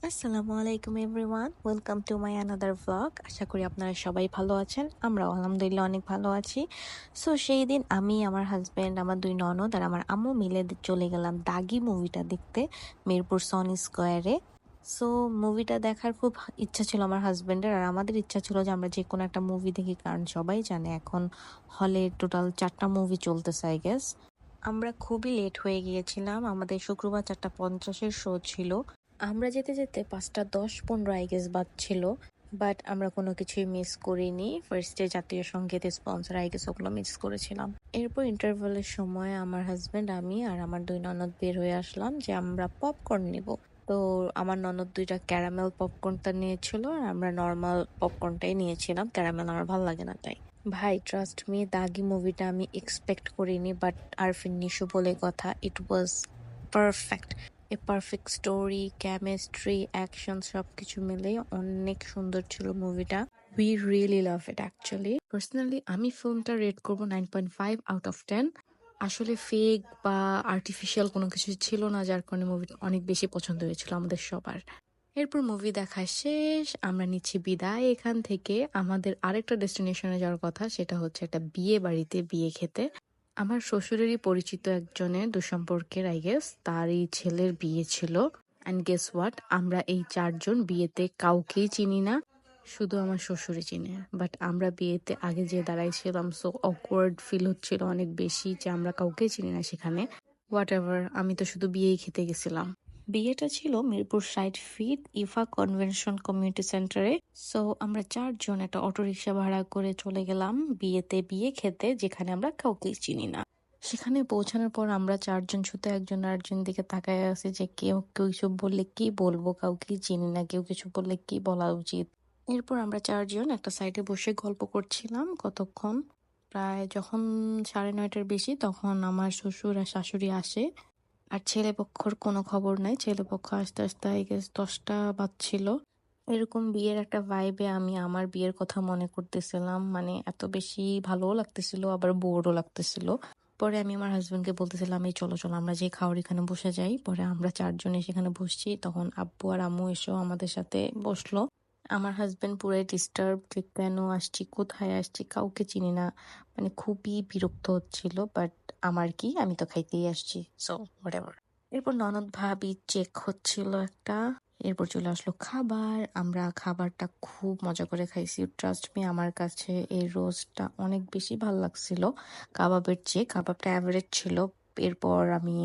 আসসালামু আলাইকুম everyone, welcome to my another vlog. আশা করি আপনারা সবাই ভালো আছেন। আমরাও আলহামদুলিল্লাহ অনেক ভালো আছি। সো সেই দিন আমি, আমার হাজব্যান্ড, আমার দুই ননদ আর আমার আম্মু মিলে চলে গেলাম দাগি মুভিটা দেখতে মিরপুর সনি স্কোয়ারে। সো মুভিটা দেখার খুব ইচ্ছা ছিল আমার হাজব্যান্ডের, আর আমাদের ইচ্ছা ছিল যে আমরা যে কোনো একটা মুভি দেখি, কারণ সবাই জানে এখন হলে টোটাল 4টা মুভি চলতেছে আই গেস। আমরা খুবই লেট হয়ে গিয়েছিলাম, আমাদের শুক্রবার 4:50-এর শো ছিল। আমরা যেতে যেতে 5:10-15 আই গেস বাজছিল, বাট আমরা কোনো কিছুই মিস করিনি। ফার্স্টে জাতীয় সঙ্গীত, স্পন্সর আই গেস ওগুলো মিস করেছিলাম। এরপর ইন্টারভেলের সময় আমার হাজবেন্ড, আমি আর আমার দুই ননদ বের হয়ে আসলাম যে আমরা পপকর্ন নিব। তো আমার ননদ দুইটা ক্যারামেল পপকর্নটা নিয়েছিল আর আমরা নর্মাল পপকর্নটাই নিয়েছিলাম, ক্যারামেল আমার ভালো লাগে না তাই। ভাই ট্রাস্ট মি, দাগি মুভিটা আমি এক্সপেক্ট করিনি, বাট আরফিন নিশো বলে কথা, it was perfect. A perfect story, chemistry, action সবকিছু মিলে অনেক সুন্দর ছিল মুভিটা। We really love it actually. Personally আমি ফিল্মটা রেট করবো 9.5 out of 10। আসলে ফেক বা আর্টিফিশিয়াল কোনো কিছু ছিল না, যার কারণে মুভিটা অনেক বেশি পছন্দ হয়েছিল আমাদের সবার। এরপর মুভি দেখা শেষ, আমরা নিচ্ছি বিদায় এখান থেকে। আমাদের আরেকটা ডেস্টিনেশনে যাওয়ার কথা, সেটা হচ্ছে একটা বিয়ে বাড়িতে বিয়ে খেতে। আমার শ্বশুরেরই পরিচিত একজনের দুঃসম্পর্কের আই গেস তারই ছেলের বিয়ে ছিল। অ্যান্ড গেস হোয়াট, আমরা এই 4জন বিয়েতে কাউকেই চিনি না, শুধু আমার শ্বশুরই চিনে। বাট আমরা বিয়েতে আগে যে দাঁড়াইছিলাম, সো অকওয়ার্ড ফিল হচ্ছিল অনেক বেশি যে আমরা কাউকেই চিনি না সেখানে। হোয়াট এভার, আমি তো শুধু বিয়েই খেতে গেছিলাম। বিয়েটা ছিল মিরপুর 60 ফিট ইফা কনভেনশন কমিউনিটি সেন্টারে। সো আমরা 4জন একটা অটোরিকশা ভাড়া করে চলে গেলাম বিয়েতে বিয়ে খেতে, যেখানে আমরা কাউকেই চিনি না। সেখানে পৌঁছানোর পর আমরা 4জন শুধু একজন আরেকজন দিকে তাকায় আছি যে কেউ কেউ কিছু বললে কি বলবো, কাউকেই চিনি না, কেউ কিছু বললে কি বলা উচিত। এরপর আমরা 4জন একটা সাইডে বসে গল্প করছিলাম কতক্ষণ। প্রায় যখন 9:30-এর বেশি, তখন আমার শ্বশুর আর শাশুড়ি আসে। আর ছেলেপক্ষর কোনো খবর নাই, ছেলেপক্ষ আস্তে আস্তে আই গেস 10টা বাজছিল। এরকম বিয়ের একটা ভাইবে আমি আমার বিয়ের কথা মনে করতেছিলাম, মানে এত বেশি ভালোও লাগতেছিল আবার বোরও লাগতেছিল। পরে আমি আমার হাজবেন্ডকে বলতেছিলাম, এই চলো চলো আমরা যে খাওয়ার এখানে বসে যাই। পরে আমরা 4জনে সেখানে বসছি, তখন আব্বু আর আম্মু এসেও আমাদের সাথে বসলো। আমার হাজবেন্ড পুরাই ডিস্টার্ব, যে কেন আসছি, কোথায় আসছি, কাউকে চিনি না, মানে খুবই বিরক্ত হচ্ছিল। বাট আমার কি, আমি তো খাইতেই আসছি, সো হোয়াটএভার। এরপর ননদ ভাবি চেক হচ্ছিল একটা। এরপর চলে আসলো খাবার, আমরা খাবারটা খুব মজা করে খাইছি। ট্রাস্ট মি, আমার কাছে এই রোস্টটা অনেক বেশি ভালো লাগছিল কাবাবের চেয়ে। কাবাবটা অ্যাভারেজ ছিল। এরপর আমি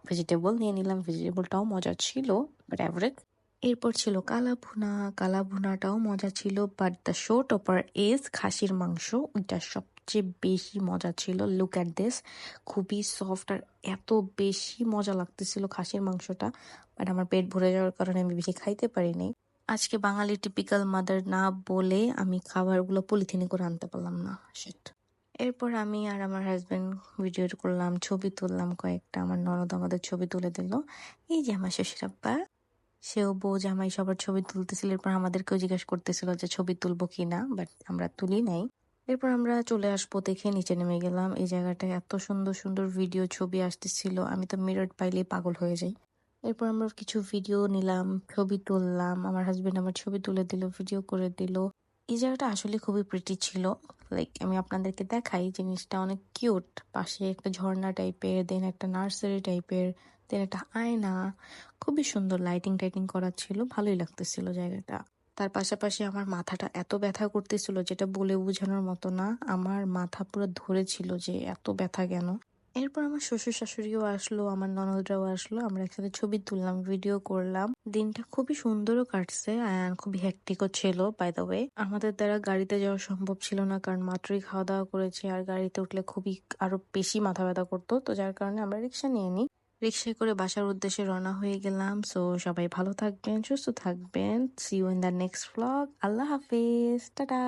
ভেজিটেবল নিয়ে নিলাম, ভেজিটেবলটাও মজা ছিল বাট অ্যাভারেজ। এরপর ছিল কালা ভুনা, কালা ভুনাটাও মজা ছিল, but the show topper is খাসির মাংস, ওইটা সবচেয়ে বেশি মজা ছিল। লুক অ্যাট দিস, খুবই সফট আর এত বেশি মজা লাগতেছিল খাসির মাংসটা। বাট আমার পেট ভরে যাওয়ার কারণে আমি বেশি খাইতে পারিনি। আজকে বাঙালি টিপিক্যাল মাদার না বলে আমি খাবারগুলো পলিথিনে করে আনতে পারলাম না, শিট। এরপর আমি আর আমার হাজবেন্ড ভিডিও করলাম, ছবি তুললাম কয়েকটা। আমার ননদ আমাদের ছবি তুলে দিল। এই যে আমার শ্বশুর আব্বা, সেও বউ জামাই সবার ছবি তুলতেছিল। এরপর আমাদেরকেও জিজ্ঞেস করতেছিল যে ছবি তুলবো কিনা, বাট আমরা তুলি নাই। এরপর আমরা চলে আসবো দেখে নিচে নেমে গেলাম। এই জায়গাটায় এত সুন্দর সুন্দর ভিডিও ছবি আসতেছিল, আমি তো মিরর পাইলেই পাগল হয়ে যাই। এরপর আমরা কিছু ভিডিও নিলাম, ছবি তুললাম। আমার হাজবেন্ড আমার ছবি তুলে দিল, ভিডিও করে দিল। এই জায়গাটা আসলে খুবই প্রিটি ছিল। লাইক আমি আপনাদেরকে দেখাই, জিনিসটা অনেক কিউট। পাশে একটা ঝর্ণা টাইপের, দেন একটা নার্সারি টাইপের, দেন একটা আয়না। খুবই সুন্দর লাইটিং টাইটিং করা ছিল, ভালোই লাগতেছিল জায়গাটা। তার পাশাপাশি আমার মাথাটা এত ব্যথা করতেছিল যেটা বলে বোঝানোর মতো না। আমার মাথা পুরো ধরেছিল যে এত ব্যথা কেন। এরপর আমার শ্বশুর শাশুড়িও আসলো, আমার ননদরাও আসলো, আমরা একসাথে ছবি তুললাম, ভিডিও করলাম। দিনটা খুবই সুন্দরও কাটছে আর খুবই হ্যাকটিকও ছিল। বাই দ্য ওয়ে, আমাদের দ্বারা গাড়িতে যাওয়া সম্ভব ছিল না, কারণ মাত্রই খাওয়া দাওয়া করেছে, আর গাড়িতে উঠলে খুবই আরো বেশি মাথা ব্যথা করতো। তো যার কারণে আমরা রিক্সা নিয়ে নিই। রিক্সায় করে বাসার উদ্দেশ্যে রওনা হয়ে গেলাম। সো সবাই ভালো থাকবেন, সুস্থ থাকবেন। See you in the next vlog. আল্লাহ হাফিজ, টাটা।